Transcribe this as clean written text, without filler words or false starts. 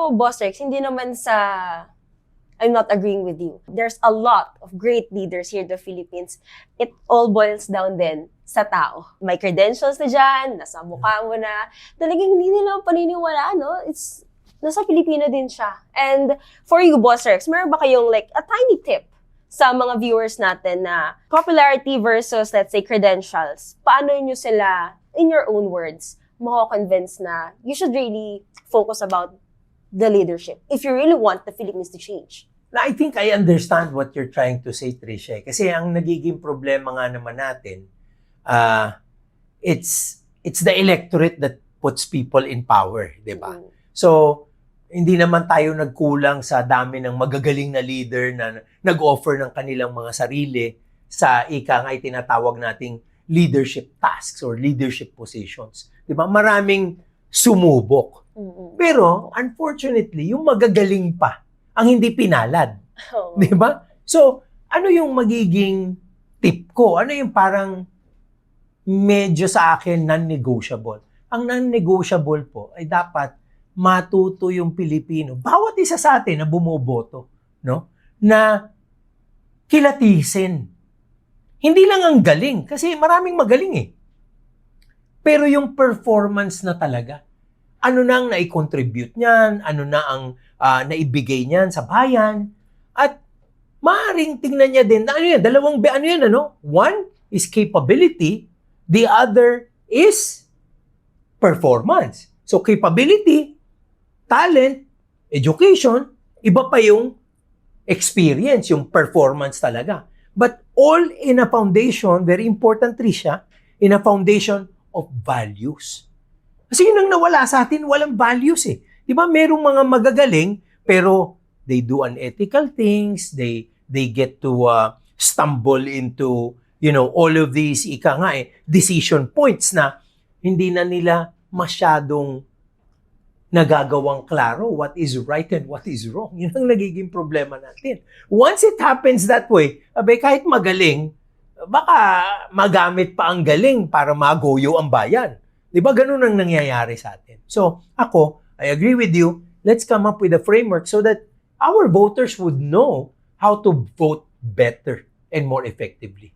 Boss Rex, hindi naman I'm not agreeing with you. There's a lot of great leaders here in the Philippines. It all boils down din sa tao. May credentials na dyan, nasa mukha mo na. Talagang hindi nila paniniwala, no? Nasa Pilipino din siya. And for you, Boss Rex, meron ba kayong like a tiny tip sa mga viewers natin na popularity versus, let's say, credentials? Paano nyo sila, in your own words, mako-convince na you should really focus about the leadership if you really want the Philippines to change? I think I understand what you're trying to say, Tricia. Kasi ang nagiging problema nga naman natin, it's the electorate that puts people in power, di ba? So, hindi naman tayo nagkulang sa dami ng magagaling na leader na nag-offer ng kanilang mga sarili sa nga tinatawag nating leadership tasks or leadership positions. Di ba? Maraming sumubok. Pero, unfortunately, yung magagaling pa ang hindi pinalad. Oh. Di ba? So, ano yung magiging tip ko? Ano yung parang medyo sa akin non-negotiable? Ang non-negotiable po ay dapat matuto yung Pilipino, bawat isa sa atin na bumoboto, no? Na kilatisin. Hindi lang ang galing, kasi maraming magaling eh. Pero yung performance na talaga, ano na ang nai-contribute niyan, ano na ang naibigay niyan sa bayan, at maaaring tingnan niya din, ano yan, one is capability, the other is performance. So capability, talent, education, iba pa yung experience, yung performance talaga. But all in a foundation, very important, Tricia, in a foundation of values. Kasi yun ang nawala sa atin, walang values eh. Di ba, merong mga magagaling, pero they do unethical things, they get to stumble into, all of these, decision points na hindi na nila masyadong nagagawang klaro what is right and what is wrong. Yun ang nagiging problema natin. Once it happens that way, kahit magaling, baka magamit pa ang galing para magoyo ang bayan. Di ba ganun ang nangyayari sa atin? So, I agree with you. Let's come up with a framework so that our voters would know how to vote better and more effectively.